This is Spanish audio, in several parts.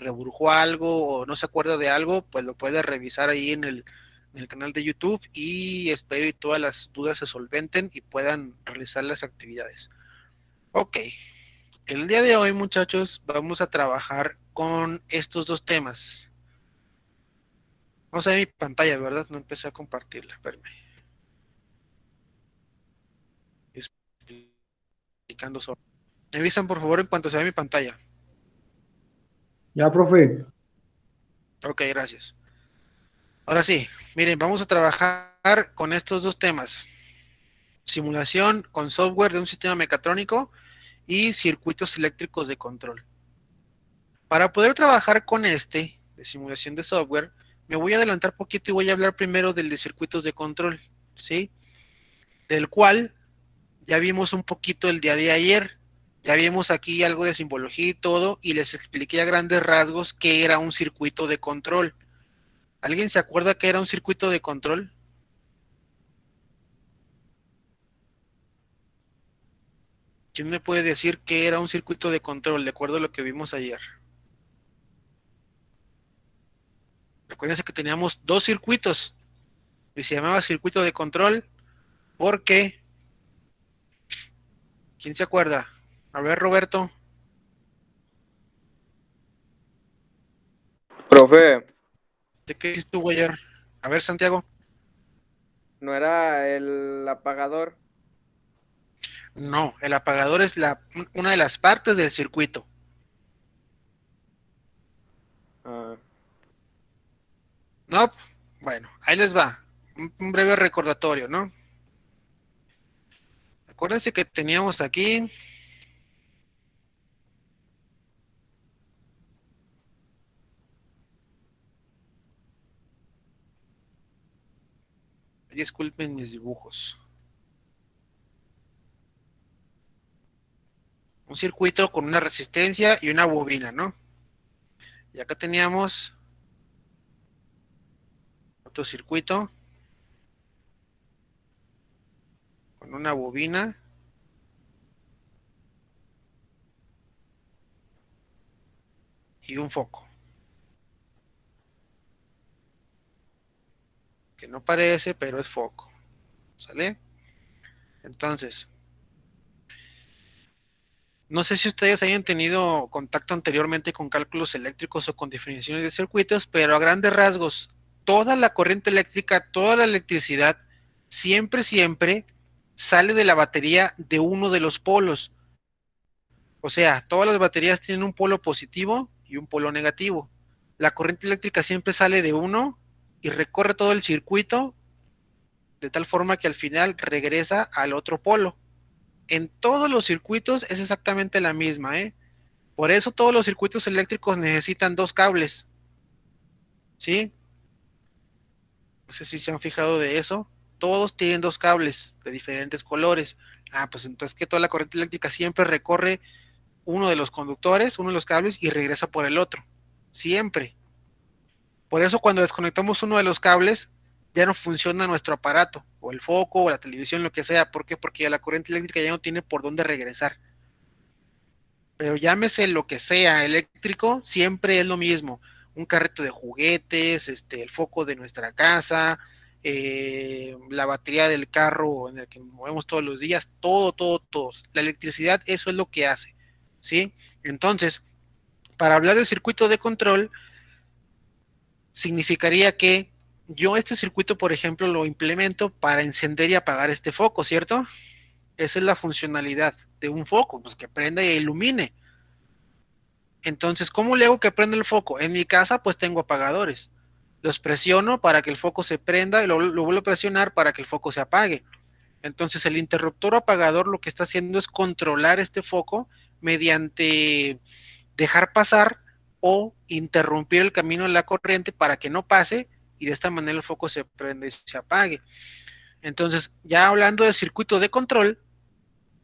reburujó algo o no se acuerda de algo, pues lo puede revisar ahí en el canal de YouTube y espero y todas las dudas se solventen y puedan realizar las actividades. Ok, el día de hoy, muchachos, vamos a trabajar con estos dos temas. No sé mi pantalla, ¿verdad? No empecé a compartirla, espérame. Explicando solo. Me avisan por favor en cuanto se vea mi pantalla. Ya, profe. Ok, gracias. Ahora sí, miren, vamos a trabajar con estos dos temas. Simulación con software de un sistema mecatrónico y circuitos eléctricos de control. Para poder trabajar con de simulación de software, me voy a adelantar poquito y voy a hablar primero del de circuitos de control, ¿sí? Del cual ya vimos un poquito el día de ayer. Ya vimos aquí algo de simbología y todo, y les expliqué a grandes rasgos qué era un circuito de control. ¿Alguien se acuerda qué era un circuito de control? ¿Quién me puede decir qué era un circuito de control de acuerdo a lo que vimos ayer? Recuerden que teníamos dos circuitos y se llamaba circuito de control porque, ¿quién se acuerda? A ver, Roberto, Profe, ¿de qué estuvo ayer? A ver, Santiago. ¿no era el apagador? No, el apagador es una de las partes del circuito. Ah, No, bueno, ahí les va. Un breve recordatorio, ¿no? Acuérdense que teníamos aquí, disculpen mis dibujos, un circuito con una resistencia y una bobina, ¿no? Y acá teníamos otro circuito con una bobina y un foco, que no parece, pero es foco, ¿sale? Entonces, no sé si ustedes hayan tenido contacto anteriormente con cálculos eléctricos o con definiciones de circuitos, pero a grandes rasgos, toda la corriente eléctrica, toda la electricidad, siempre sale de la batería de uno de los polos. O sea, todas las baterías tienen un polo positivo y un polo negativo. La corriente eléctrica siempre sale de uno y recorre todo el circuito de tal forma que al final regresa al otro polo. En todos los circuitos es exactamente la misma, ¿eh? Por eso todos los circuitos eléctricos necesitan dos cables, ¿sí? No sé si se han fijado de eso. Todos tienen dos cables de diferentes colores. Ah, pues entonces que toda la corriente eléctrica siempre recorre uno de los conductores, uno de los cables y regresa por el otro. Siempre. Por eso cuando desconectamos uno de los cables, ya no funciona nuestro aparato, o el foco, o la televisión, lo que sea. ¿Por qué? Porque la corriente eléctrica ya no tiene por dónde regresar. Pero llámese lo que sea eléctrico, siempre es lo mismo. Un carrito de juguetes, el foco de nuestra casa, la batería del carro en el que movemos todos los días, todo. La electricidad, eso es lo que hace, ¿sí? Entonces, para hablar del circuito de control, significaría que yo este circuito, por ejemplo, lo implemento para encender y apagar este foco, ¿cierto? Esa es la funcionalidad de un foco, pues que prenda e ilumine. Entonces, ¿cómo le hago que prenda el foco? En mi casa, pues tengo apagadores. Los presiono para que el foco se prenda y lo vuelvo a presionar para que el foco se apague. Entonces, el interruptor apagador lo que está haciendo es controlar este foco mediante dejar pasar o interrumpir el camino de la corriente para que no pase y de esta manera el foco se prende y se apague. Entonces, ya hablando de circuito de control,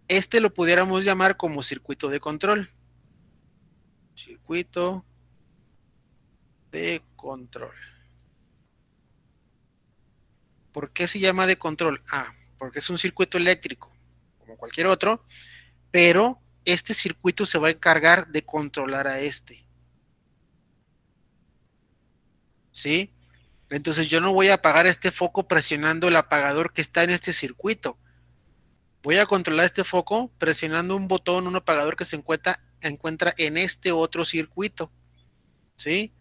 lo pudiéramos llamar como circuito de control. Circuito de control. ¿Por qué se llama de control? Ah, porque es un circuito eléctrico, como cualquier otro, pero este circuito se va a encargar de controlar a este. ¿sí? Entonces yo no voy a apagar este foco presionando el apagador que está en este circuito. Voy a controlar este foco presionando un botón, un apagador que se encuentra en este otro circuito, ¿sí?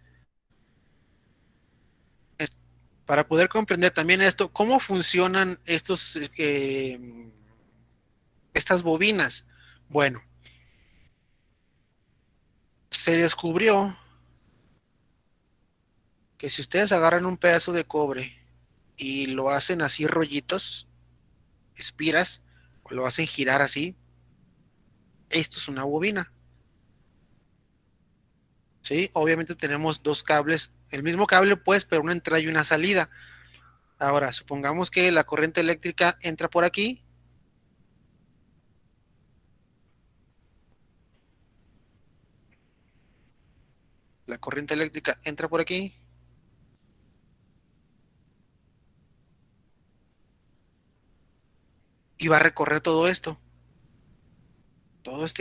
Para poder comprender también esto, cómo funcionan estas bobinas. Bueno, se descubrió que si ustedes agarran un pedazo de cobre y lo hacen así rollitos, espiras, o lo hacen girar así, esto es una bobina, ¿sí? Obviamente tenemos dos cables, el mismo cable pues, pero una entrada y una salida. Ahora, supongamos que la corriente eléctrica entra por aquí, la corriente eléctrica entra por aquí y va a recorrer todo este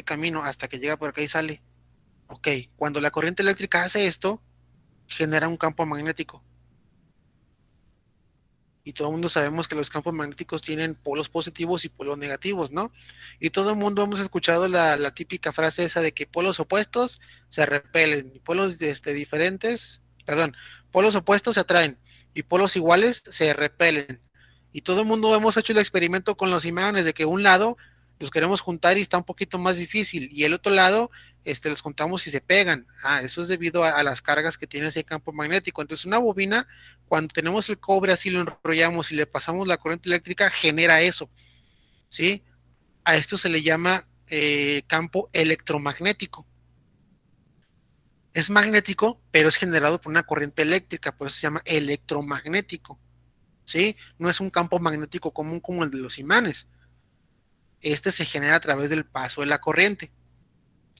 camino hasta que llega por acá y sale. Ok, cuando la corriente eléctrica hace esto, genera un campo magnético. Y todo el mundo sabemos que los campos magnéticos tienen polos positivos y polos negativos, ¿no? Y todo el mundo hemos escuchado la típica frase esa de que polos opuestos se repelen y polos diferentes, perdón, polos opuestos se atraen y polos iguales se repelen. Y todo el mundo hemos hecho el experimento con los imanes de que un lado los queremos juntar y está un poquito más difícil y el otro lado los juntamos y se pegan. Ah, eso es debido a las cargas que tiene ese campo magnético. Entonces una bobina, cuando tenemos el cobre así lo enrollamos y le pasamos la corriente eléctrica, genera eso, ¿sí? A esto se le llama campo electromagnético. Es magnético, pero es generado por una corriente eléctrica, por eso se llama electromagnético, ¿sí? No es un campo magnético común como el de los imanes. Este se genera a través del paso de la corriente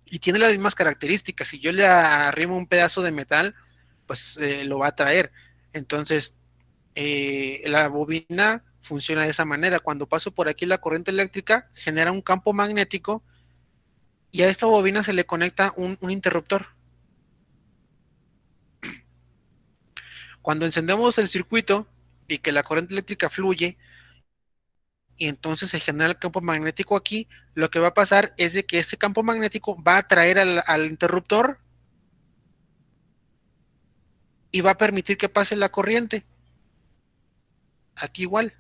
y tiene las mismas características. Si yo le arrimo un pedazo de metal, pues lo va a traer. Entonces, la bobina funciona de esa manera. Cuando paso por aquí la corriente eléctrica, genera un campo magnético y a esta bobina se le conecta un interruptor. Cuando encendemos el circuito y que la corriente eléctrica fluye y entonces se genera el campo magnético aquí, lo que va a pasar es de que este campo magnético va a atraer al interruptor y va a permitir que pase la corriente. Aquí igual.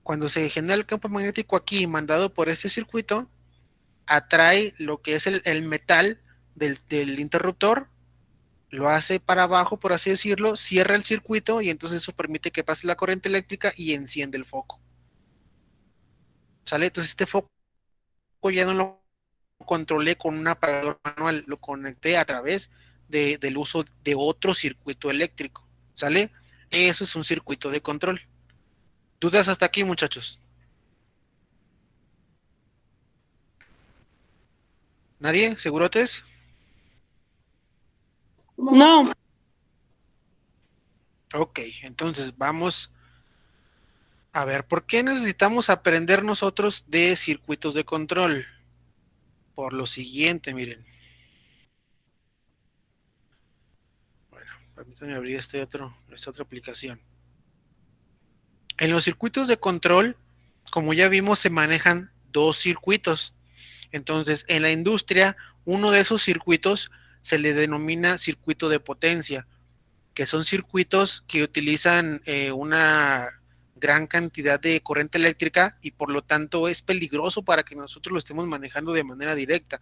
Cuando se genera el campo magnético aquí mandado por este circuito, atrae lo que es el metal del interruptor, lo hace para abajo, por así decirlo, cierra el circuito y entonces eso permite que pase la corriente eléctrica y enciende el foco. ¿Sale? Entonces este foco ya no lo controlé con un apagador manual, lo conecté a través del uso de otro circuito eléctrico. ¿Sale? Eso es un circuito de control. ¿Dudas hasta aquí, muchachos? ¿Nadie? ¿Segurotes? No, Ok, entonces vamos a ver, ¿por qué necesitamos aprender nosotros de circuitos de control? Por lo siguiente, miren. Bueno, permítanme abrir esta otra aplicación. En los circuitos de control, como ya vimos, se manejan dos circuitos. Entonces, en la industria, uno de esos circuitos se le denomina circuito de potencia, que son circuitos que utilizan una gran cantidad de corriente eléctrica y por lo tanto es peligroso para que nosotros lo estemos manejando de manera directa.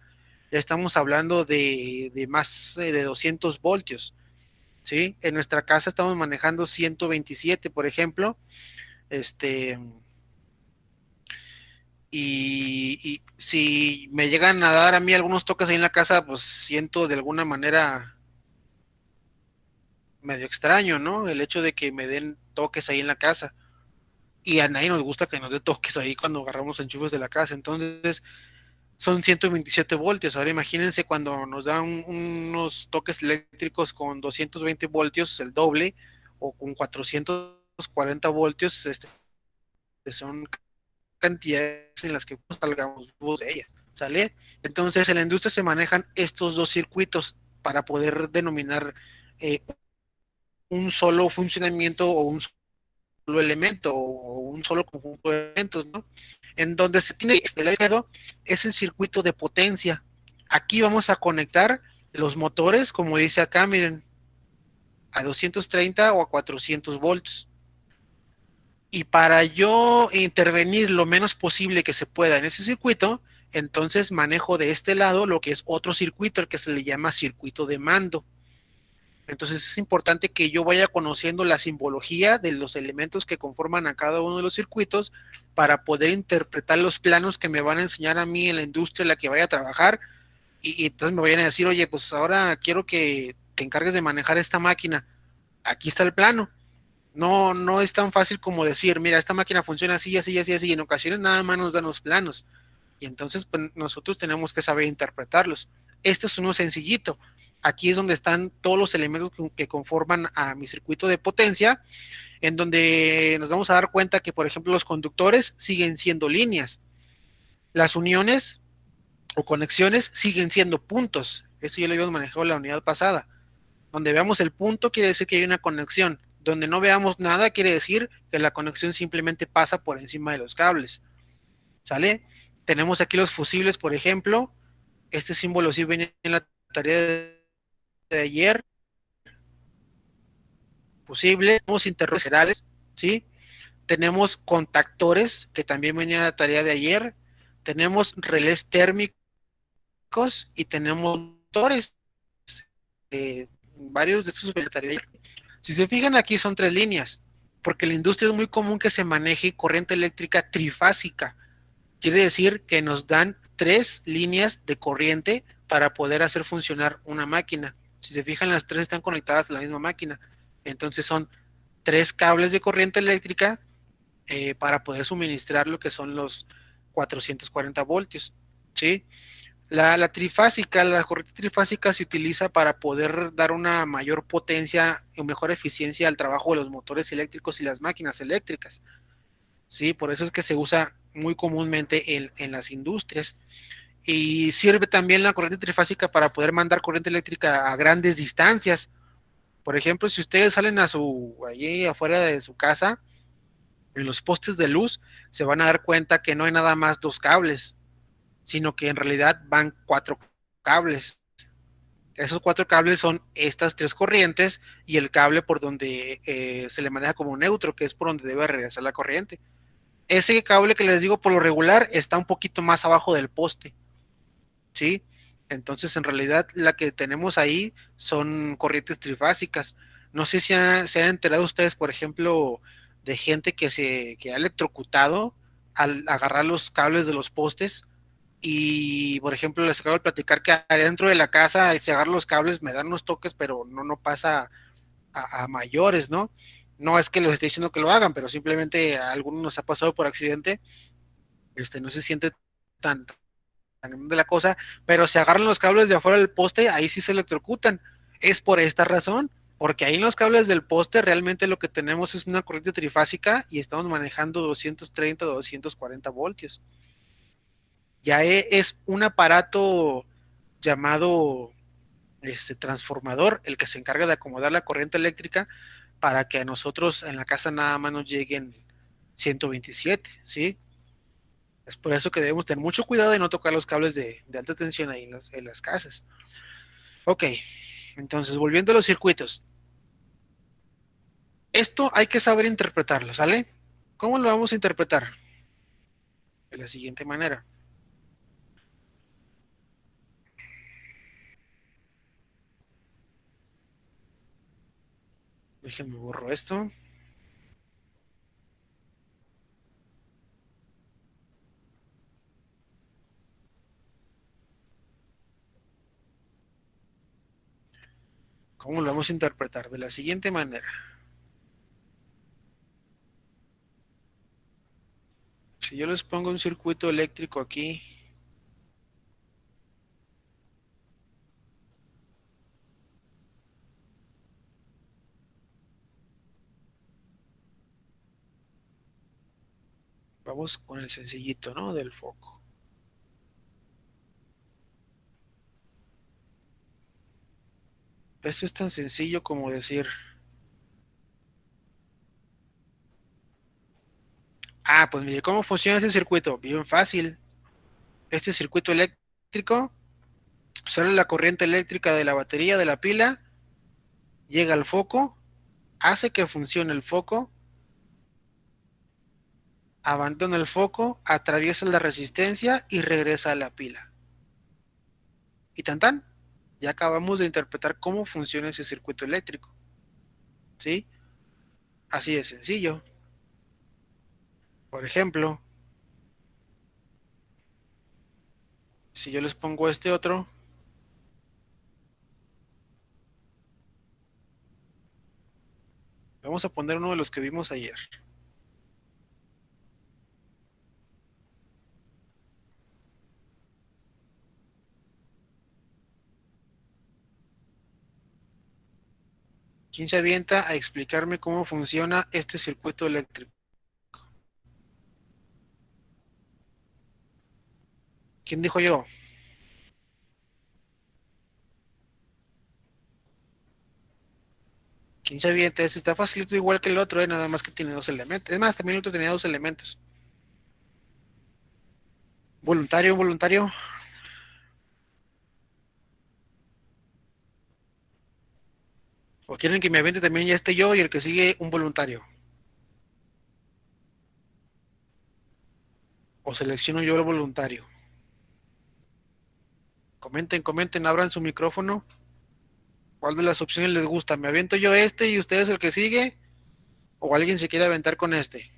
Ya estamos hablando de más de 200 voltios, ¿sí? En nuestra casa estamos manejando 127, por ejemplo, este, y si me llegan a dar a mí algunos toques ahí en la casa, pues siento de alguna manera medio extraño, ¿no? El hecho de que me den toques ahí en la casa. Y a nadie nos gusta que nos dé toques ahí cuando agarramos enchufes de la casa. Entonces, son 127 voltios. Ahora imagínense cuando nos dan unos toques eléctricos con 220 voltios, el doble, o con 440 voltios, son cantidades en las que salgamos vivos de ellas, ¿sale? Entonces, en la industria se manejan estos dos circuitos. para poder denominar eh, un solo funcionamiento o un solo elemento o un solo conjunto de elementos, ¿no? En donde se tiene estelarizado es el circuito de potencia. Aquí vamos a conectar los motores, como dice acá, miren, a 230 o a 400 volts. Y para yo intervenir lo menos posible que se pueda en ese circuito, entonces manejo de este lado lo que es otro circuito, el que se le llama circuito de mando. Entonces es importante que yo vaya conociendo la simbología de los elementos que conforman a cada uno de los circuitos para poder interpretar los planos que me van a enseñar a mí en la industria en la que vaya a trabajar y entonces me vayan a decir, oye, pues ahora quiero que te encargues de manejar esta máquina. Aquí está el plano. No, no es tan fácil como decir, mira, esta máquina funciona así, así, así, así. En ocasiones nada más nos dan los planos y entonces pues, nosotros tenemos que saber interpretarlos. Este es uno sencillito. Aquí es donde están todos los elementos que conforman a mi circuito de potencia, en donde nos vamos a dar cuenta que, por ejemplo, los conductores siguen siendo líneas. Las uniones o conexiones siguen siendo puntos. Esto ya lo habíamos manejado en la unidad pasada. Donde veamos el punto quiere decir que hay una conexión. Donde no veamos nada quiere decir que la conexión simplemente pasa por encima de los cables. ¿Sale? Tenemos aquí los fusibles, por ejemplo. Este símbolo sí venía en la tarea de ayer. Fusible. Tenemos interruptores, ¿sí? Tenemos contactores, que también venía en la tarea de ayer. Tenemos relés térmicos y tenemos motores. Varios de estos de tarea de ayer. Si se fijan aquí son tres líneas, porque en la industria es muy común que se maneje corriente eléctrica trifásica. Quiere decir que nos dan tres líneas de corriente para poder hacer funcionar una máquina. Si se fijan, las tres están conectadas a la misma máquina. Entonces son tres cables de corriente eléctrica para poder suministrar lo que son los 440 voltios. ¿Sí? La trifásica, la corriente trifásica se utiliza para poder dar una mayor potencia y mejor eficiencia al trabajo de los motores eléctricos y las máquinas eléctricas. Sí, por eso es que se usa muy comúnmente en las industrias. Y sirve también la corriente trifásica para poder mandar corriente eléctrica a grandes distancias. Por ejemplo, si ustedes salen allí afuera de su casa, en los postes de luz, se van a dar cuenta que no hay nada más dos cables, sino que en realidad van cuatro cables. Esos cuatro cables son estas tres corrientes y el cable por donde se le maneja como neutro, que es por donde debe regresar la corriente. Ese cable que les digo por lo regular está un poquito más abajo del poste, ¿sí? Entonces, en realidad, la que tenemos ahí son corrientes trifásicas. No sé si se han enterado ustedes, por ejemplo, de gente que ha electrocutado al agarrar los cables de los postes y, por ejemplo, les acabo de platicar que adentro de la casa se agarran los cables, me dan unos toques, pero no pasa a mayores, ¿no? No es que les esté diciendo que lo hagan, pero simplemente a algunos nos ha pasado por accidente, no se siente tan, tan grande la cosa, pero se agarran los cables de afuera del poste, ahí sí se electrocutan. Es por esta razón, porque ahí en los cables del poste realmente lo que tenemos es una corriente trifásica y estamos manejando 230, 240 voltios. Ya es un aparato llamado transformador el que se encarga de acomodar la corriente eléctrica para que a nosotros en la casa nada más nos lleguen 127, ¿sí? Es por eso que debemos tener mucho cuidado de no tocar los cables de alta tensión ahí en las casas. Ok, entonces volviendo a los circuitos. Esto hay que saber interpretarlo, ¿sale? ¿Cómo lo vamos a interpretar? De la siguiente manera. Déjenme borro esto. ¿Cómo lo vamos a interpretar? De la siguiente manera. Si yo les pongo un circuito eléctrico aquí, vamos con el sencillito, ¿no? Del foco. Esto es tan sencillo como decir, pues mire, ¿cómo funciona este circuito? Bien fácil. Este circuito eléctrico sale la corriente eléctrica de la batería de la pila, llega al foco, hace que funcione el foco, abandona el foco, atraviesa la resistencia y regresa a la pila. Y tan tan, ya acabamos de interpretar cómo funciona ese circuito eléctrico. ¿Sí? Así de sencillo. Por ejemplo, si yo les pongo este otro, vamos a poner uno de los que vimos ayer. ¿Quién se avienta a explicarme cómo funciona este circuito eléctrico? ¿Quién dijo yo? ¿Quién se avienta? Este está facilito igual que el otro, nada más que tiene dos elementos. Es más, también el otro tenía dos elementos. Voluntario, voluntario. ¿O quieren que me aviente también ya esté yo y el que sigue un voluntario? ¿O selecciono yo el voluntario? Comenten, comenten, abran su micrófono. ¿Cuál de las opciones les gusta? ¿Me aviento yo este y ustedes el que sigue? ¿O alguien se quiere aventar con este?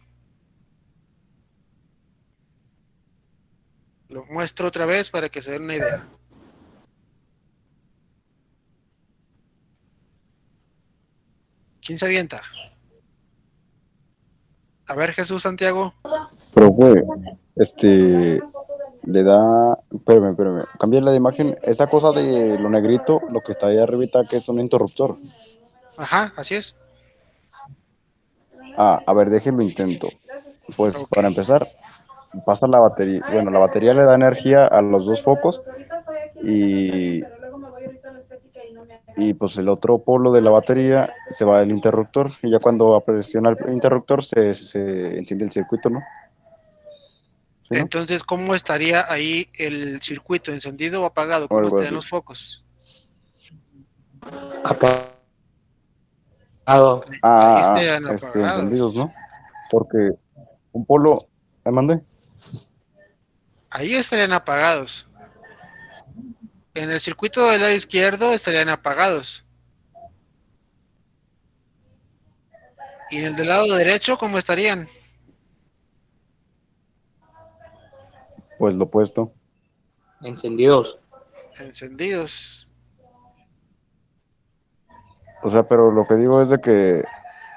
Lo muestro otra vez para que se den una idea. ¿Quién se avienta? A ver, Jesús Santiago. Profe, le da, espérame, cambia la imagen, esa cosa de lo negrito, lo que está ahí arribita, que es un interruptor. Ajá, así es. A ver, déjenlo intento. Pues Ok. para empezar, pasa la batería, bueno, la batería le da energía a los dos focos y, y pues el otro polo de la batería se va al interruptor y ya cuando presiona el interruptor se enciende el circuito, ¿no? ¿Sí, no? Entonces, ¿cómo estaría ahí el circuito? ¿Encendido o apagado? O ¿Cómo algo estarían así. los focos? Apagado. Ahí estarían Encendidos, apagados. ¿no? Porque un polo, ¿me mandé? Ahí estarían apagados. En el circuito del lado izquierdo estarían apagados. Y en el del lado derecho, ¿cómo estarían? Pues lo opuesto. Encendidos. Encendidos. O sea, pero lo que digo es de que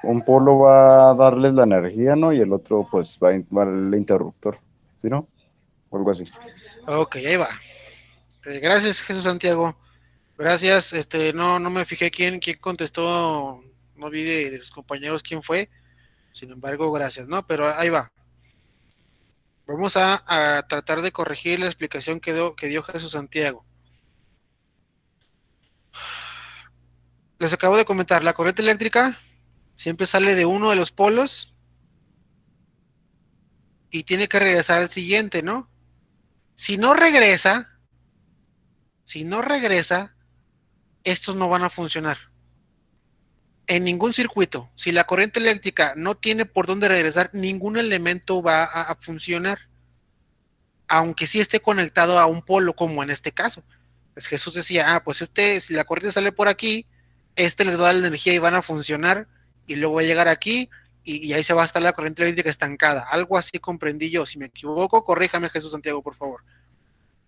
un polo va a darles la energía, ¿no? Y el otro, pues, va al interruptor. ¿Sí, no? O algo así. Ok, ahí va. Gracias, Jesús Santiago. Gracias. No me fijé quién contestó. No vi de sus compañeros quién fue. Sin embargo, gracias, ¿no? Pero ahí va. Vamos a tratar de corregir la explicación que dio Jesús Santiago. Les acabo de comentar, la corriente eléctrica siempre sale de uno de los polos y tiene que regresar al siguiente, ¿no? Si no regresa, si no regresa, estos no van a funcionar. En ningún circuito, si la corriente eléctrica no tiene por dónde regresar, ningún elemento va a funcionar, aunque sí esté conectado a un polo, como en este caso. Pues Jesús decía, pues si la corriente sale por aquí, les va a dar la energía y van a funcionar, y luego va a llegar aquí, y ahí se va a estar la corriente eléctrica estancada. Algo así comprendí yo. Si me equivoco, corríjame, Jesús Santiago, por favor.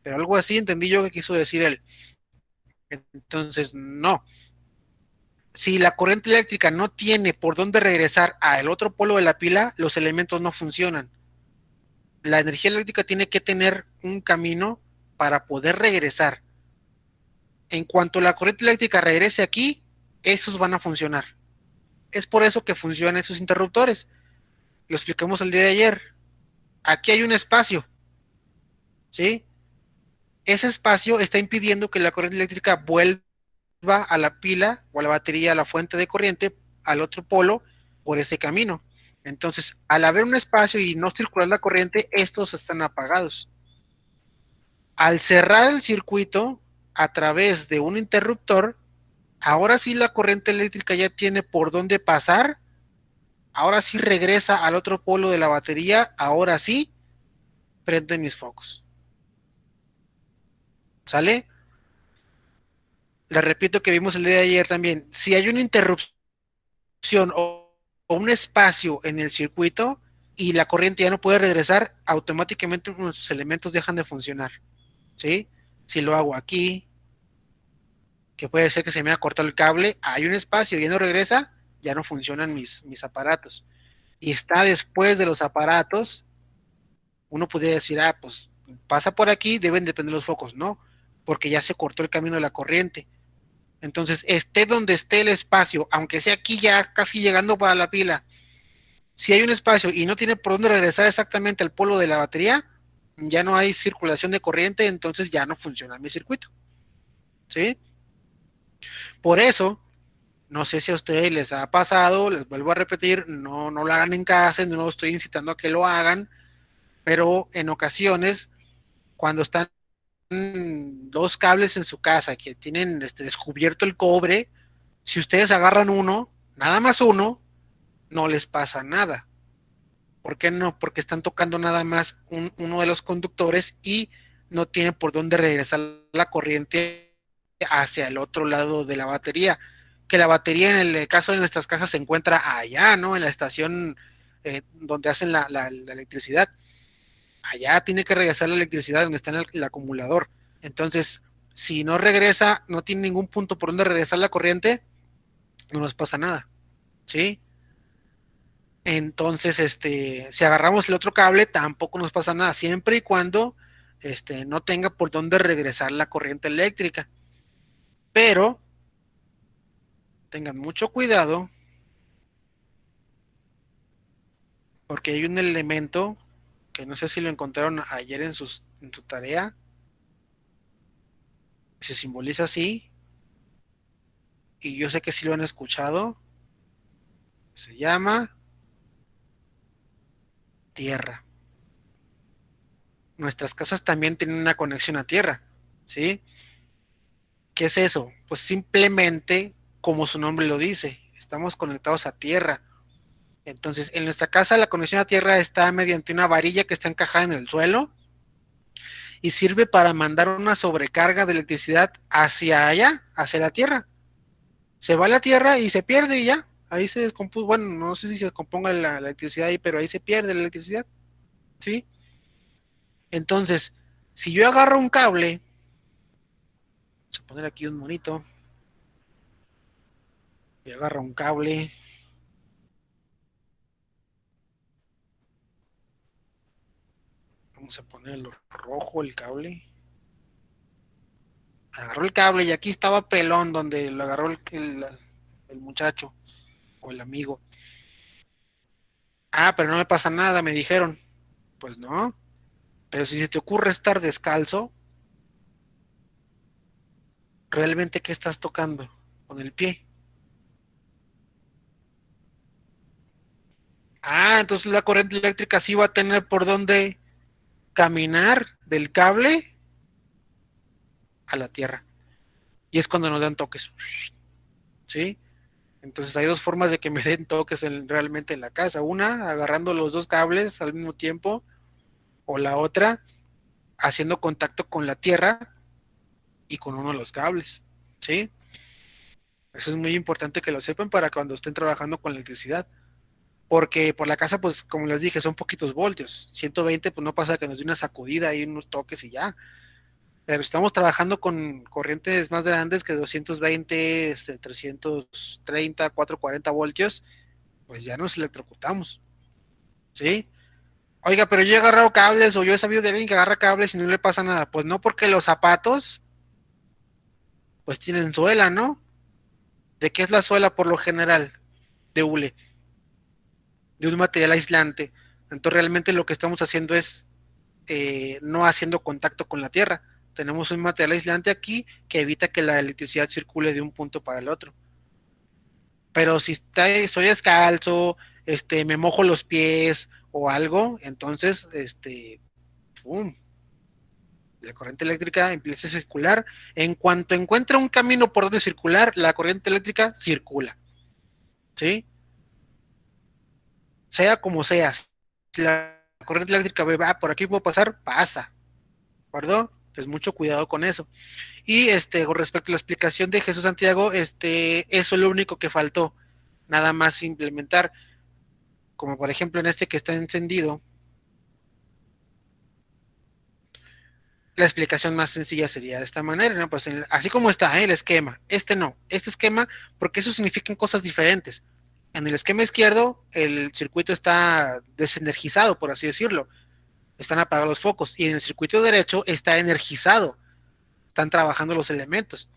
Pero algo así entendí yo que quiso decir él. Entonces, no. Si la corriente eléctrica no tiene por dónde regresar al otro polo de la pila, los elementos no funcionan. La energía eléctrica tiene que tener un camino para poder regresar. En cuanto la corriente eléctrica regrese aquí, esos van a funcionar. Es por eso que funcionan esos interruptores. Lo explicamos el día de ayer. Aquí hay un espacio, ¿sí? Ese espacio está impidiendo que la corriente eléctrica vuelva va a la pila o a la batería, a la fuente de corriente, al otro polo por ese camino. Entonces, al haber un espacio y no circular la corriente, estos están apagados. Al cerrar el circuito a través de un interruptor, ahora sí la corriente eléctrica ya tiene por dónde pasar, ahora sí regresa al otro polo de la batería, ahora sí prenden mis focos. ¿Sale? Les repito que vimos el día de ayer también. Si hay una interrupción o un espacio en el circuito y la corriente ya no puede regresar, automáticamente los elementos dejan de funcionar. ¿Sí? Si lo hago aquí, que puede ser que se me haya cortado el cable, hay un espacio y ya no regresa, ya no funcionan mis aparatos. Y está después de los aparatos, uno podría decir, pues pasa por aquí, deben depender los focos. No, porque ya se cortó el camino de la corriente. Entonces, esté donde esté el espacio, aunque sea aquí ya casi llegando para la pila, si hay un espacio y no tiene por dónde regresar exactamente al polo de la batería, ya no hay circulación de corriente, entonces ya no funciona mi circuito. ¿Sí? Por eso, no sé si a ustedes les ha pasado, les vuelvo a repetir, no lo hagan en casa, no lo estoy incitando a que lo hagan, pero en ocasiones, cuando están dos cables en su casa que tienen descubierto el cobre, si ustedes agarran uno, nada más uno, no les pasa nada. ¿Por qué no? Porque están tocando nada más uno de los conductores y no tienen por dónde regresar la corriente hacia el otro lado de la batería. Que la batería en el caso de nuestras casas se encuentra allá, ¿no? En la estación donde hacen la electricidad. Allá tiene que regresar la electricidad donde está en el acumulador. Entonces, si no regresa, no tiene ningún punto por donde regresar la corriente, no nos pasa nada, ¿sí? Entonces, si agarramos el otro cable, tampoco nos pasa nada, siempre y cuando no tenga por dónde regresar la corriente eléctrica. Pero tengan mucho cuidado, porque hay un elemento que no sé si lo encontraron ayer en su tarea, se simboliza así, y yo sé que sí lo han escuchado, se llama tierra. Nuestras casas también tienen una conexión a tierra, ¿sí? ¿Qué es eso? Pues simplemente, como su nombre lo dice, estamos conectados a tierra. Entonces, en nuestra casa la conexión a tierra está mediante una varilla que está encajada en el suelo y sirve para mandar una sobrecarga de electricidad hacia allá, hacia la tierra. Se va a la tierra y se pierde y ya. Ahí se descompuso, bueno, no sé si se descomponga la electricidad ahí, pero ahí se pierde la electricidad, ¿sí? Entonces, si yo agarro un cable, vamos a poner aquí un monito, y agarro un cable, vamos a ponerlo rojo el cable, agarró el cable y aquí estaba pelón donde lo agarró el muchacho o el amigo. Pero no me pasa nada, me dijeron. Pues no, pero si se te ocurre estar descalzo, ¿realmente qué estás tocando? Con el pie. Entonces la corriente eléctrica sí va a tener por dónde caminar del cable a la tierra. Y es cuando nos dan toques. ¿Sí? Entonces hay dos formas de que me den toques realmente en la casa. Una, agarrando los dos cables al mismo tiempo, o la otra, haciendo contacto con la tierra y con uno de los cables. ¿Sí? Eso es muy importante que lo sepan para cuando estén trabajando con la electricidad. Porque por la casa, pues como les dije, son poquitos voltios. 120, pues no pasa que nos dé una sacudida y unos toques y ya. Pero estamos trabajando con corrientes más grandes que 220, 330, 440 voltios, pues ya nos electrocutamos, ¿sí? Oiga, pero yo he agarrado cables o yo he sabido de alguien que agarra cables y no le pasa nada. Pues no, porque los zapatos, pues tienen suela, ¿no? ¿De qué es la suela por lo general? De hule, de un material aislante. Entonces realmente lo que estamos haciendo es no haciendo contacto con la tierra. tenemos un material aislante aquí que evita que la electricidad circule de un punto para el otro. Pero si estoy descalzo, me mojo los pies o algo, entonces, ¡pum! La corriente eléctrica empieza a circular. En cuanto encuentra un camino por donde circular, la corriente eléctrica circula. ¿Sí? Sea como sea. Si la corriente eléctrica va por aquí, puedo pasar, pasa. ¿De acuerdo? Entonces, mucho cuidado con eso. Y con respecto a la explicación de Jesús Santiago, eso es lo único que faltó. Nada más implementar. Como por ejemplo en este que está encendido. La explicación más sencilla sería de esta manera, ¿no? Pues así como está, el esquema. No. Este esquema, porque eso significan cosas diferentes. En el esquema izquierdo, el circuito está desenergizado, por así decirlo. Están apagados los focos. Y en el circuito derecho está energizado. Están trabajando los elementos.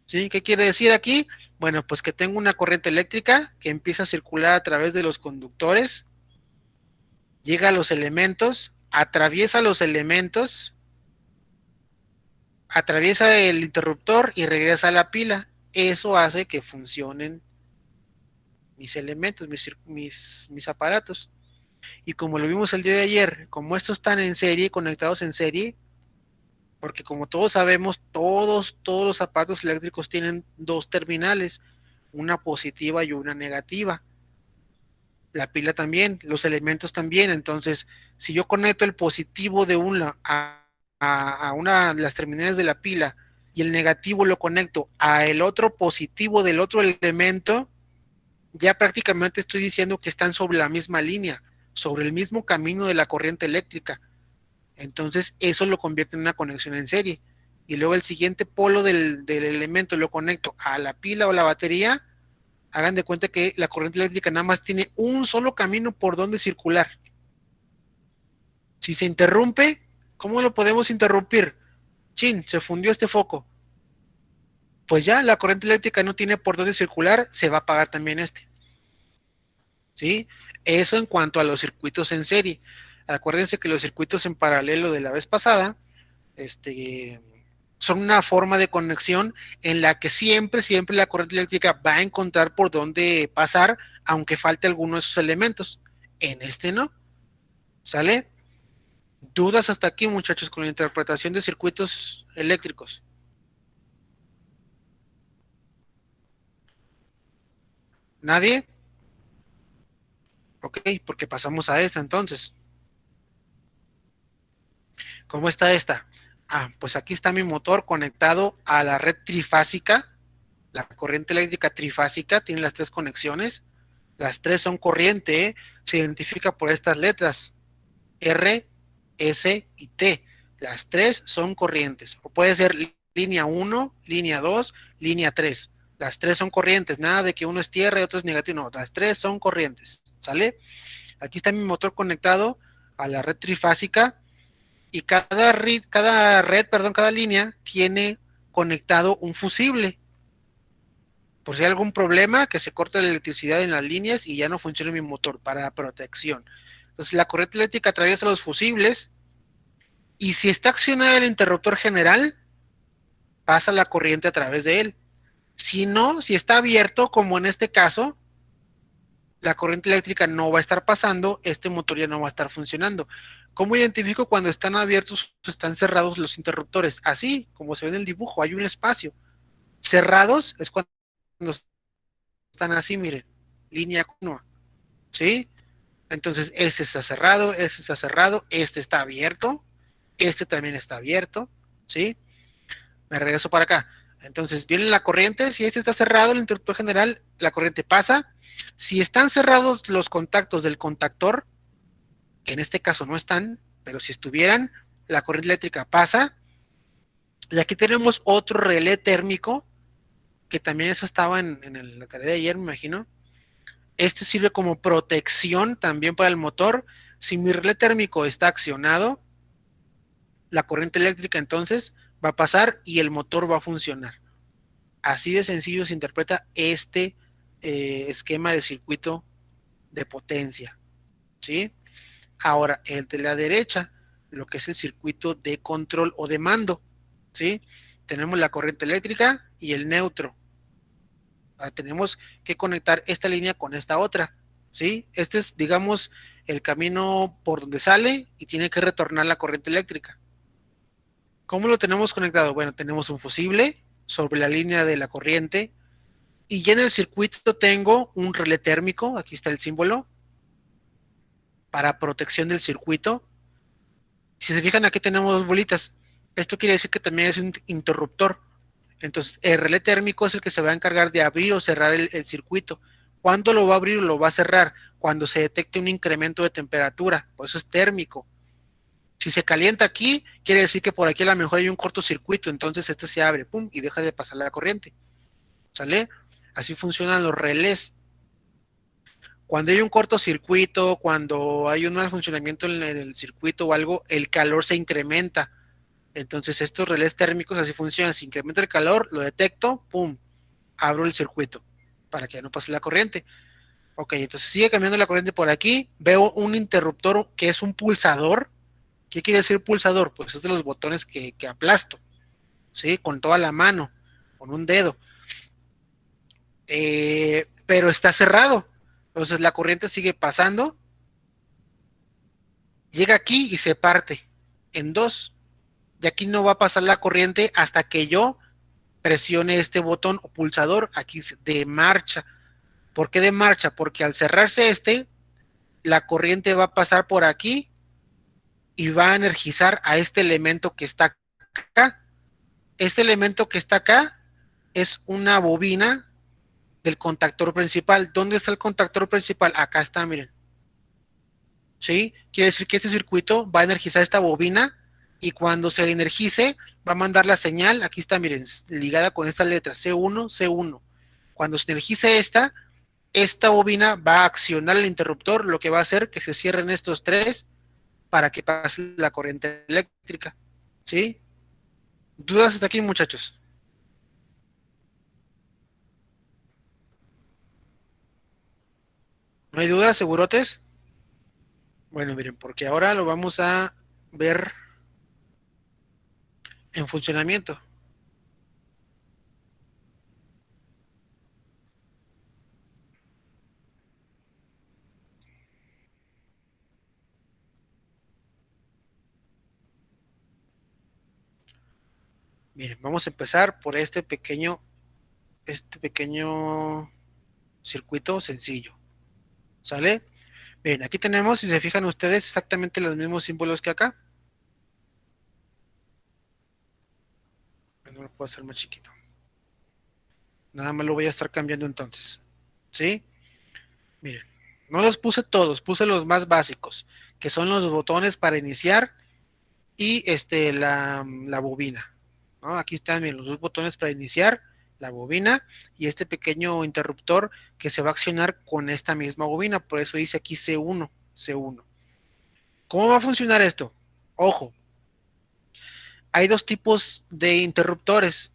¿Sí? ¿Qué quiere decir aquí? Bueno, pues que tengo una corriente eléctrica que empieza a circular a través de los conductores, llega a los elementos, atraviesa los elementos, atraviesa el interruptor y regresa a la pila. Eso hace que funcionen mis elementos, mis aparatos. Y como lo vimos el día de ayer, como estos están en serie, conectados en serie, porque como todos sabemos, todos los aparatos eléctricos tienen dos terminales, una positiva y una negativa. La pila también, los elementos también. Entonces, si yo conecto el positivo de una a una de las terminales de la pila y el negativo lo conecto a el otro positivo del otro elemento, ya prácticamente estoy diciendo que están sobre la misma línea, sobre el mismo camino de la corriente eléctrica. Entonces eso lo convierte en una conexión en serie. Y luego el siguiente polo del elemento lo conecto a la pila o la batería. Hagan de cuenta que la corriente eléctrica nada más tiene un solo camino por donde circular. Si se interrumpe, ¿cómo lo podemos interrumpir? Chin, se fundió este foco. Pues ya la corriente eléctrica no tiene por dónde circular, se va a apagar también ¿Sí? Eso en cuanto a los circuitos en serie. Acuérdense que los circuitos en paralelo de la vez pasada, son una forma de conexión en la que siempre la corriente eléctrica va a encontrar por dónde pasar, aunque falte alguno de sus elementos. En no. ¿Sale? ¿Dudas hasta aquí, muchachos, con la interpretación de circuitos eléctricos? ¿Nadie? Ok, porque pasamos a esta entonces. ¿Cómo está esta? Pues aquí está mi motor conectado a la red trifásica. La corriente eléctrica trifásica tiene las tres conexiones. Las tres son corriente, se identifica por estas letras: R, S y T. Las tres son corrientes. O puede ser línea 1, línea 2, línea 3. Las tres son corrientes, nada de que uno es tierra y otro es negativo. No, las tres son corrientes. ¿Sale? Aquí está mi motor conectado a la red trifásica y cada línea tiene conectado un fusible. Por si hay algún problema, que se corte la electricidad en las líneas y ya no funcione mi motor, para protección. Entonces la corriente eléctrica atraviesa los fusibles y si está accionado el interruptor general, pasa la corriente a través de él. Si no, si está abierto, como en este caso, la corriente eléctrica no va a estar pasando, este motor ya no va a estar funcionando. ¿Cómo identifico cuando están abiertos o están cerrados los interruptores? Así, como se ve en el dibujo, hay un espacio. Cerrados es cuando están así, miren, línea continua, ¿sí? Entonces, este está cerrado, este está abierto, este también está abierto, ¿sí? Me regreso para acá. Entonces, viene la corriente, si este está cerrado, el interruptor general, la corriente pasa. Si están cerrados los contactos del contactor, que en este caso no están, pero si estuvieran, la corriente eléctrica pasa. Y aquí tenemos otro relé térmico, que también eso estaba en la tarea de ayer, me imagino. Este sirve como protección también para el motor. Si mi relé térmico está accionado, la corriente eléctrica entonces va a pasar y el motor va a funcionar. Así de sencillo se interpreta este esquema de circuito de potencia, ¿sí? Ahora, el de la derecha, lo que es el circuito de control o de mando. ¿sí? Tenemos la corriente eléctrica y el neutro. Tenemos que conectar esta línea con esta otra, ¿sí? Este es, digamos, el camino por donde sale y tiene que retornar la corriente eléctrica. ¿Cómo lo tenemos conectado? Bueno, tenemos un fusible sobre la línea de la corriente y ya en el circuito tengo un relé térmico, aquí está el símbolo, para protección del circuito. Si se fijan, aquí tenemos dos bolitas. Esto quiere decir que también es un interruptor. Entonces, el relé térmico es el que se va a encargar de abrir o cerrar el circuito. ¿Cuándo lo va a abrir o lo va a cerrar? Cuando se detecte un incremento de temperatura, por eso es térmico. Si se calienta aquí, quiere decir que por aquí a lo mejor hay un cortocircuito, entonces este se abre, pum, y deja de pasar la corriente. ¿Sale? Así funcionan los relés. Cuando hay un cortocircuito, cuando hay un mal funcionamiento en el circuito o algo, el calor se incrementa. Entonces estos relés térmicos así funcionan. Si incrementa el calor, lo detecto, pum, abro el circuito para que no pase la corriente. Ok, entonces sigue cambiando la corriente por aquí. Veo un interruptor que es un pulsador. ¿Qué quiere decir pulsador? Pues es de los botones que aplasto, ¿sí? Con toda la mano, con un dedo. Pero está cerrado. Entonces la corriente sigue pasando. Llega aquí y se parte en dos. De aquí no va a pasar la corriente hasta que yo presione este botón o pulsador aquí de marcha. ¿Por qué de marcha? Porque al cerrarse la corriente va a pasar por aquí y va a energizar a este elemento que está acá. Este elemento que está acá es una bobina del contactor principal. ¿Dónde está el contactor principal? Acá está, miren. ¿Sí? Quiere decir que este circuito va a energizar esta bobina y cuando se energice va a mandar la señal, aquí está, miren, ligada con esta letra, C1, C1. Cuando se energice esta bobina va a accionar el interruptor, lo que va a hacer que se cierren estos tres para que pase la corriente eléctrica. ¿Sí? ¿Dudas hasta aquí, muchachos? ¿No hay dudas, segurotes? Bueno, miren, porque ahora lo vamos a ver en funcionamiento. Miren, vamos a empezar por este pequeño circuito sencillo. ¿Sale? Miren, aquí tenemos, si se fijan ustedes, exactamente los mismos símbolos que acá. No lo puedo hacer más chiquito. Nada más lo voy a estar cambiando entonces. ¿Sí? Miren, no los puse todos, puse los más básicos, que son los botones para iniciar y la bobina. ¿No? Aquí están, miren, los dos botones para iniciar, la bobina y este pequeño interruptor que se va a accionar con esta misma bobina. Por eso dice aquí C1, C1. ¿Cómo va a funcionar esto? Ojo, hay dos tipos de interruptores,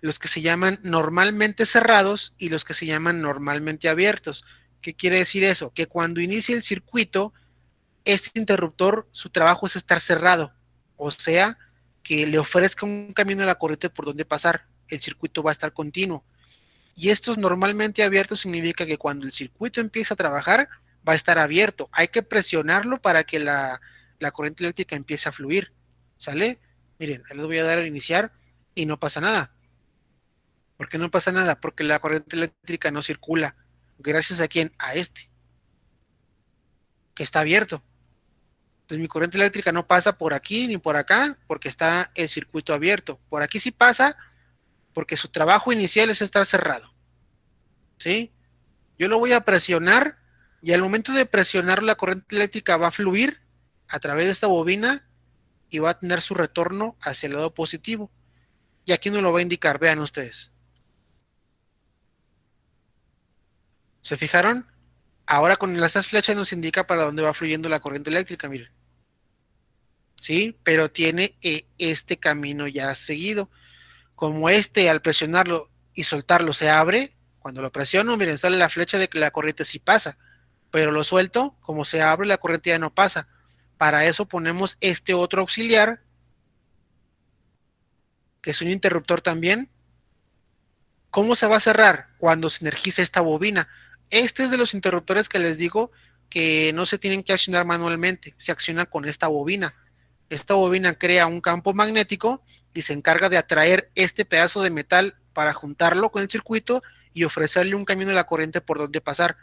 los que se llaman normalmente cerrados y los que se llaman normalmente abiertos. ¿Qué quiere decir eso? Que cuando inicia el circuito, este interruptor, su trabajo es estar cerrado, o sea, que le ofrezca un camino a la corriente por donde pasar. El circuito va a estar continuo. Y estos normalmente abiertos significa que cuando el circuito empieza a trabajar, va a estar abierto. Hay que presionarlo para que la corriente eléctrica empiece a fluir. ¿Sale? Miren, ahí les voy a dar a iniciar y no pasa nada. ¿Por qué no pasa nada? Porque la corriente eléctrica no circula. ¿Gracias a quién? A que está abierto. Entonces mi corriente eléctrica no pasa por aquí ni por acá porque está el circuito abierto. Por aquí sí pasa porque su trabajo inicial es estar cerrado. ¿Sí? Yo lo voy a presionar y al momento de presionar la corriente eléctrica va a fluir a través de esta bobina y va a tener su retorno hacia el lado positivo. Y aquí nos lo va a indicar, vean ustedes. ¿Se fijaron? Ahora con estas flechas nos indica para dónde va fluyendo la corriente eléctrica, miren. ¿Sí? Pero tiene este camino ya seguido. Como al presionarlo y soltarlo se abre, cuando lo presiono, miren, sale la flecha de que la corriente sí pasa. Pero lo suelto, como se abre, la corriente ya no pasa. Para eso ponemos este otro auxiliar que es un interruptor también. ¿Cómo se va a cerrar? Cuando se energiza esta bobina. Este es de los interruptores que les digo que no se tienen que accionar manualmente, se acciona con esta bobina. Esta bobina crea un campo magnético y se encarga de atraer este pedazo de metal para juntarlo con el circuito y ofrecerle un camino de la corriente por donde pasar.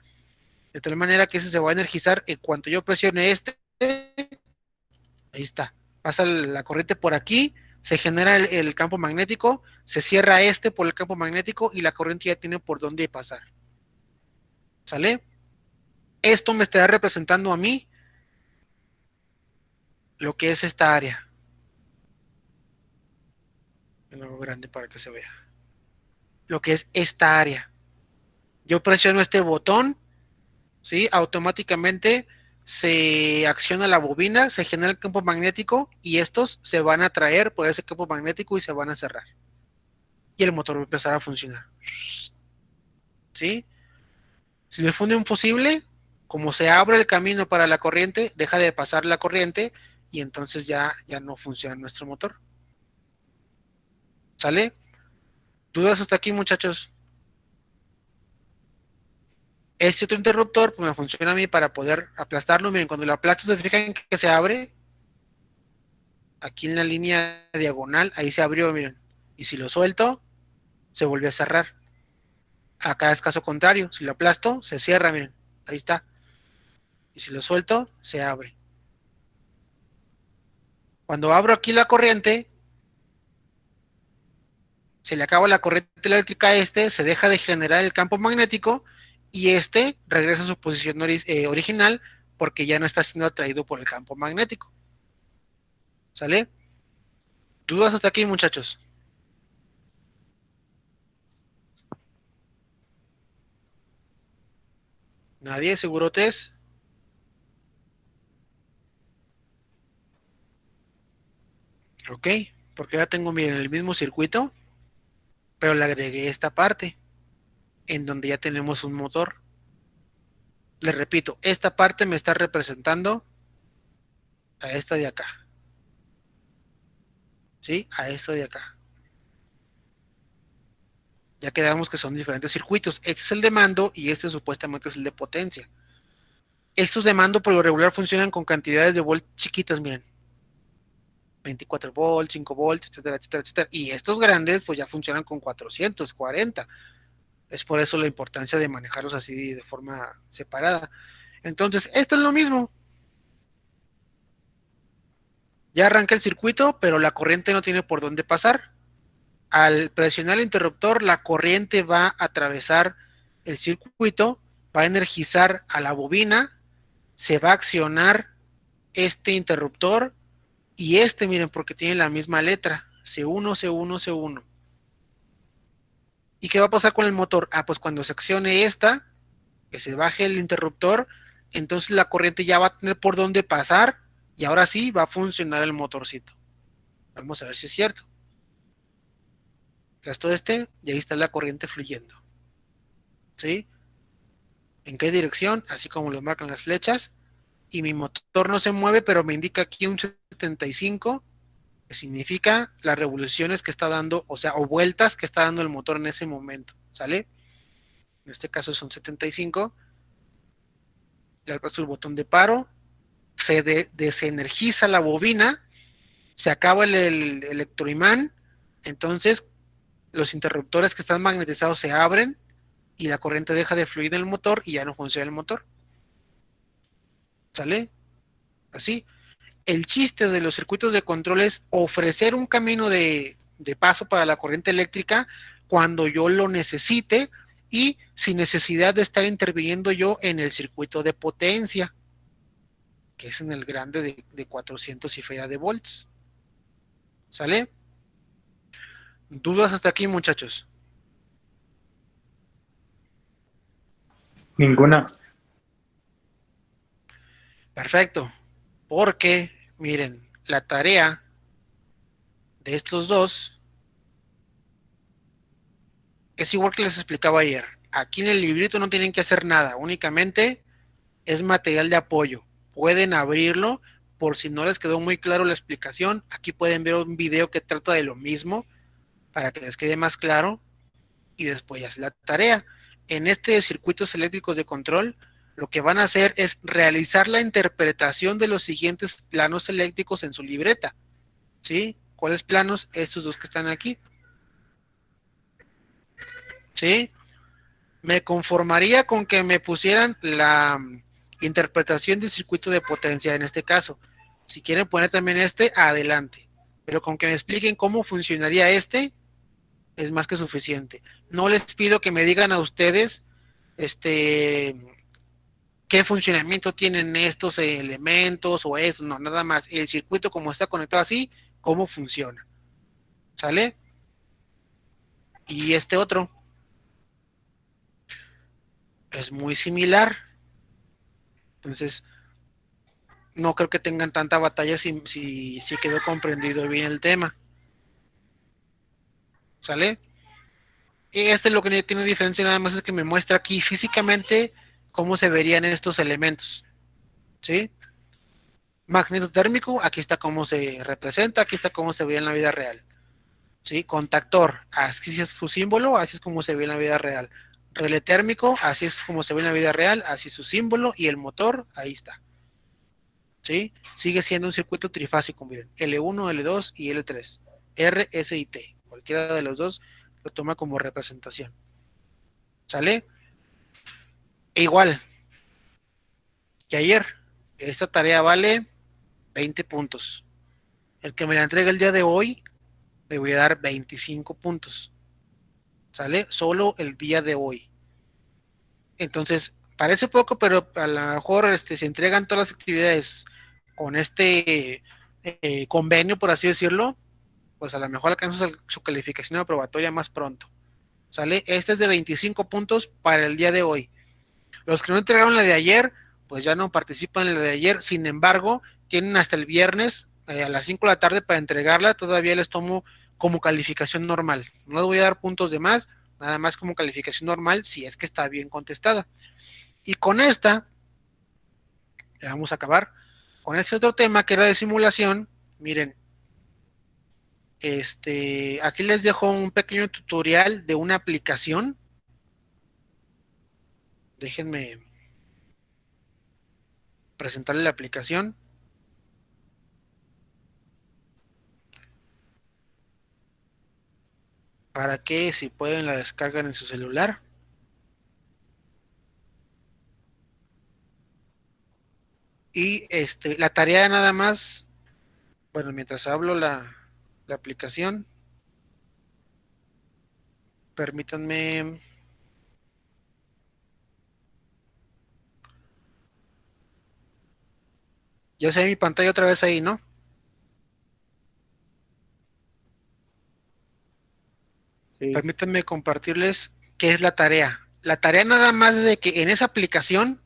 De tal manera que ese se va a energizar en cuanto yo presione este. Ahí está. Pasa la corriente por aquí, se genera el campo magnético, se cierra este por el campo magnético y la corriente ya tiene por dónde pasar. ¿Sale? Esto me estará representando a mí lo que es esta área. Lo hago grande para que se vea. Lo que es esta área. Yo presiono este botón, ¿sí? Automáticamente se acciona la bobina, se genera el campo magnético y estos se van a atraer por ese campo magnético y se van a cerrar. Y el motor va a empezar a funcionar. ¿Sí? Si le funde un fusible, como se abre el camino para la corriente, deja de pasar la corriente y entonces ya no funciona nuestro motor. ¿Sale? ¿Dudas hasta aquí, muchachos? Este otro interruptor pues me funciona a mí para poder aplastarlo. Miren, cuando lo aplasto se fijan que se abre. Aquí en la línea diagonal, ahí se abrió, miren. Y si lo suelto, se vuelve a cerrar. Acá es caso contrario. Si lo aplasto, se cierra, miren. Ahí está. Y si lo suelto, se abre. Cuando abro aquí la corriente, se le acaba la corriente eléctrica a este, se deja de generar el campo magnético y este regresa a su posición original porque ya no está siendo atraído por el campo magnético. ¿Sale? ¿Dudas hasta aquí, muchachos? ¿Nadie? ¿Segurotes? Ok, porque ya tengo, miren, el mismo circuito, pero le agregué esta parte, en donde ya tenemos un motor. Les repito, esta parte me está representando a esta de acá. ¿Sí? A esta de acá. Ya quedamos que son diferentes circuitos. Este es el de mando y este supuestamente es el de potencia. Estos de mando por lo regular funcionan con cantidades de volts chiquitas, miren. 24 volts, 5 volts, etcétera, etcétera, etcétera. Y estos grandes pues ya funcionan con 440. Es por eso la importancia de manejarlos así de forma separada. Entonces, esto es lo mismo. Ya arranca el circuito, pero la corriente no tiene por dónde pasar. Al presionar el interruptor, la corriente va a atravesar el circuito, va a energizar a la bobina, se va a accionar este interruptor y este, miren, porque tiene la misma letra, C1, C1, C1. ¿Y qué va a pasar con el motor? Ah, pues cuando se accione esta, que se baje el interruptor, entonces la corriente ya va a tener por dónde pasar y ahora sí va a funcionar el motorcito. Vamos a ver si es cierto. Gasto este y ahí está la corriente fluyendo. ¿Sí? ¿En qué dirección? Así como lo marcan las flechas. Y mi motor no se mueve, pero me indica aquí un 75, que significa las revoluciones que está dando, o sea, o vueltas que está dando el motor en ese momento. ¿Sale? En este caso son 75. Le apresto el botón de paro. Se desenergiza la bobina. Se acaba el electroimán. Entonces, los interruptores que están magnetizados se abren y la corriente deja de fluir en el motor y ya no funciona el motor. ¿Sale? Así. El chiste de los circuitos de control es ofrecer un camino de paso para la corriente eléctrica cuando yo lo necesite y sin necesidad de estar interviniendo yo en el circuito de potencia, que es en el grande de 400 y feria de volts. ¿Sale? ¿Dudas hasta aquí, muchachos? Ninguna. Perfecto. Porque, miren, la tarea de estos dos es igual que les explicaba ayer. Aquí en el librito no tienen que hacer nada, únicamente es material de apoyo. Pueden abrirlo por si no les quedó muy claro la explicación. Aquí pueden ver un video que trata de lo mismo. para que les quede más claro y después ya es la tarea. En este circuitos eléctricos de control, lo que van a hacer es realizar la interpretación de los siguientes planos eléctricos en su libreta. ¿Sí? ¿Cuáles planos? Estos dos que están aquí. ¿Sí? Me conformaría con que me pusieran la interpretación del circuito de potencia en este caso. Si quieren poner también este, adelante. Pero con que me expliquen cómo funcionaría este, es más que suficiente. No les pido que me digan a ustedes qué funcionamiento tienen estos elementos o eso, no, nada más. El circuito como está conectado así, cómo funciona. ¿Sale? Y este otro es muy similar. Entonces, no creo que tengan tanta batalla si quedó comprendido bien el tema. ¿Sale? Y este lo que tiene diferencia nada más es que me muestra aquí físicamente cómo se verían estos elementos. ¿Sí? Magneto térmico, aquí está cómo se representa, aquí está cómo se ve en la vida real. ¿Sí? Contactor, así es su símbolo, así es como se ve en la vida real. Relé térmico, así es como se ve en la vida real, así es su símbolo, y el motor, ahí está. ¿Sí? Sigue siendo un circuito trifásico, miren, L1, L2 y L3, R, S y T. Cualquiera de los dos lo toma como representación. ¿Sale? E igual que ayer, esta tarea vale 20 puntos. El que me la entregue el día de hoy, le voy a dar 25 puntos. ¿Sale? Solo el día de hoy. Entonces, parece poco, pero a lo mejor se entregan todas las actividades con este convenio, por así decirlo, pues a lo mejor alcanza su calificación aprobatoria más pronto. ¿Sale? Este es de 25 puntos para el día de hoy. Los que no entregaron la de ayer, pues ya no participan en la de ayer. Sin embargo, tienen hasta el viernes a las 5 de la tarde para entregarla. Todavía les tomo como calificación normal. No les voy a dar puntos de más, nada más como calificación normal si es que está bien contestada. Y con esta, ya vamos a acabar. Con este otro tema que era de simulación, miren, aquí les dejo un pequeño tutorial de una aplicación. Déjenme presentarle la aplicación para que si pueden la descargan en su celular. Y la tarea nada más, bueno, mientras hablo la aplicación, permítanme. Ya se ve mi pantalla otra vez ahí, ¿no? Sí. Permítanme compartirles qué es la tarea. La tarea nada más es de que en esa aplicación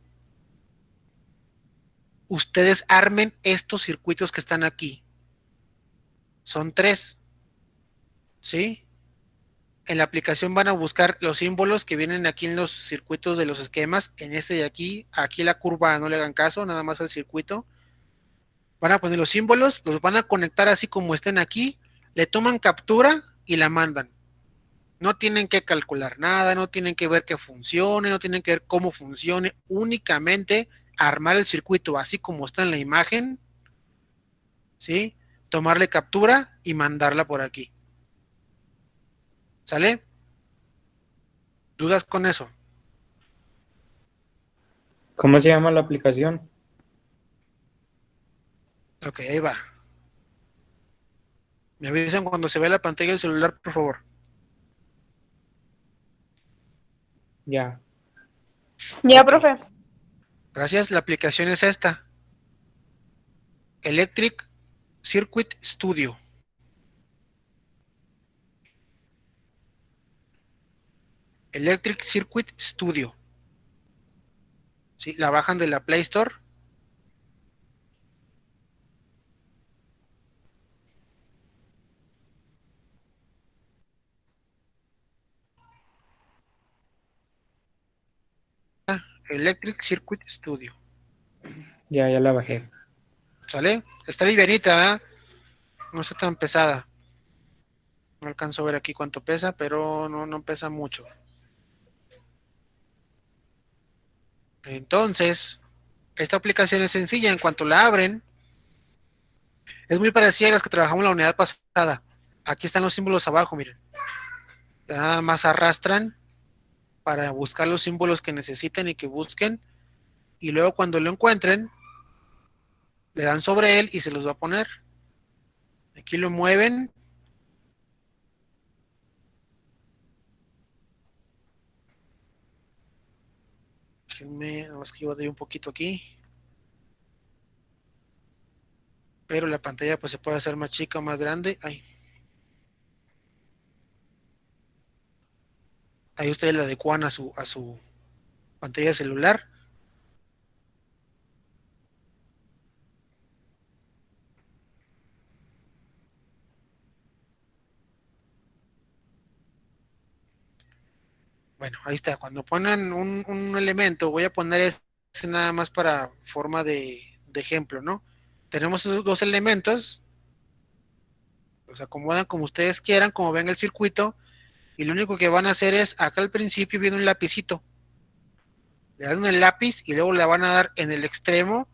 ustedes armen estos circuitos que están aquí. Son 3, ¿sí? En la aplicación van a buscar los símbolos que vienen aquí en los circuitos de los esquemas, en este de aquí, aquí la curva no le hagan caso, nada más al circuito. Van a poner los símbolos, los van a conectar así como estén aquí, le toman captura y la mandan. No tienen que calcular nada, no tienen que ver que funcione, no tienen que ver cómo funcione, únicamente armar el circuito así como está en la imagen, ¿sí? Tomarle captura y mandarla por aquí. ¿Sale? ¿Dudas con eso? ¿Cómo se llama la aplicación? Ok, ahí va. Me avisan cuando se vea la pantalla del celular, por favor. Ya. Ya, Ok. profe. Gracias, la aplicación es esta. Electric Circuit Studio. Electric Circuit Studio. ¿Sí? La bajan de la Play Store. Electric Circuit Studio. Ya la bajé. ¿Sale? Está livianita, ¿eh? No está tan pesada. No alcanzo a ver aquí cuánto pesa, pero no pesa mucho. Entonces, esta aplicación es sencilla. En cuanto la abren, es muy parecida a las que trabajamos en la unidad pasada. Aquí están los símbolos abajo, miren. Nada más arrastran para buscar los símbolos que necesiten y que busquen. Y luego cuando lo encuentren, le dan sobre él y se los va a poner. Aquí lo mueven. Nada más que yo doy un poquito aquí. Pero la pantalla pues se puede hacer más chica o más grande. Ahí ustedes la adecuan a su pantalla celular. Bueno, ahí está. Cuando ponen un elemento, voy a poner este nada más para forma de ejemplo, ¿no? Tenemos esos dos elementos, los acomodan como ustedes quieran, como ven el circuito, y lo único que van a hacer es, acá al principio viene un lapicito, le dan el lápiz y luego le van a dar en el extremo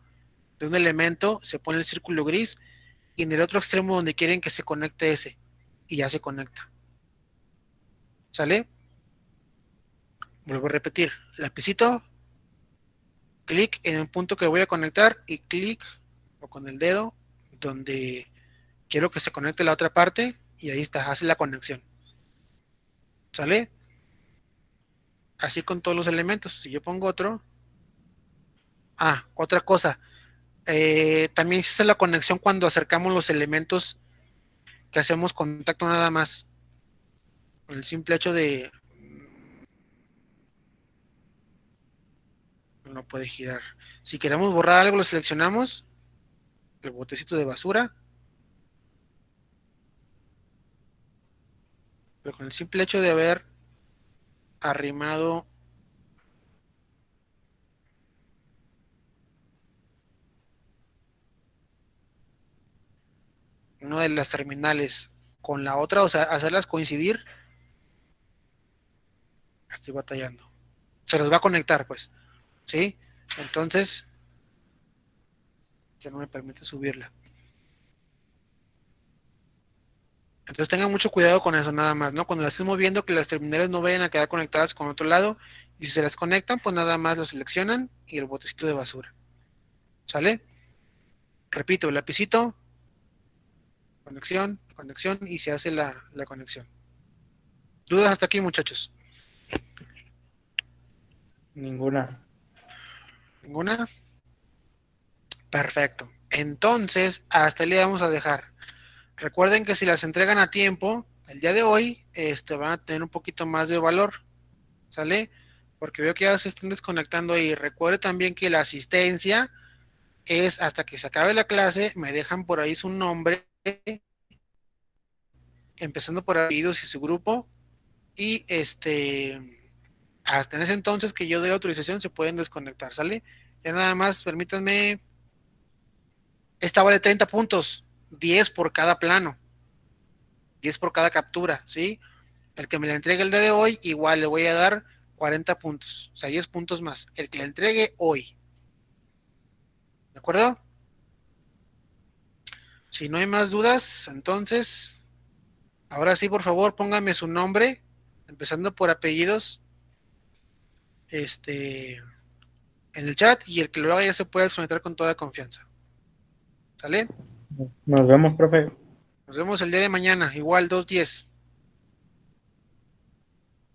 de un elemento, se pone el círculo gris, y en el otro extremo donde quieren que se conecte ese, y ya se conecta. ¿Sale? Vuelvo a repetir, lapicito, clic en el punto que voy a conectar y clic o con el dedo donde quiero que se conecte la otra parte y ahí está, hace la conexión. ¿Sale? Así con todos los elementos. Si yo pongo otro. Otra cosa. También se hace la conexión cuando acercamos los elementos que hacemos contacto nada más. Con el simple hecho de... No puede girar. Si queremos borrar algo, lo seleccionamos. El botecito de basura. Pero con el simple hecho de haber arrimado una de las terminales con la otra, o sea, hacerlas coincidir, estoy batallando. Se los va a conectar, pues. ¿Sí? Entonces, que no me permite subirla. Entonces tengan mucho cuidado con eso nada más, ¿no? Cuando las estén moviendo, que las terminales no vayan a quedar conectadas con otro lado. Y si se las conectan, pues nada más lo seleccionan y el botecito de basura. ¿Sale? Repito, el lapicito, conexión, conexión y se hace la conexión. ¿Dudas hasta aquí, muchachos? Ninguna. ¿Ninguna? Perfecto. Entonces, hasta ahí le vamos a dejar. Recuerden que si las entregan a tiempo, el día de hoy, van a tener un poquito más de valor. ¿Sale? Porque veo que ya se están desconectando ahí. Recuerde también que la asistencia es hasta que se acabe la clase, me dejan por ahí su nombre, empezando por apellidos y su grupo, y hasta en ese entonces que yo dé la autorización se pueden desconectar, ¿sale? Ya nada más, permítanme, esta vale 30 puntos, 10 por cada plano, 10 por cada captura, ¿sí? El que me la entregue el día de hoy, igual le voy a dar 40 puntos, o sea, 10 puntos más, el que la entregue hoy. ¿De acuerdo? Si no hay más dudas, entonces, ahora sí, por favor, póngame su nombre, empezando por apellidos, en el chat, y el que lo haga ya se puede desconectar con toda confianza. ¿Sale? Nos vemos, profe. Nos vemos el día de mañana, igual 2:10.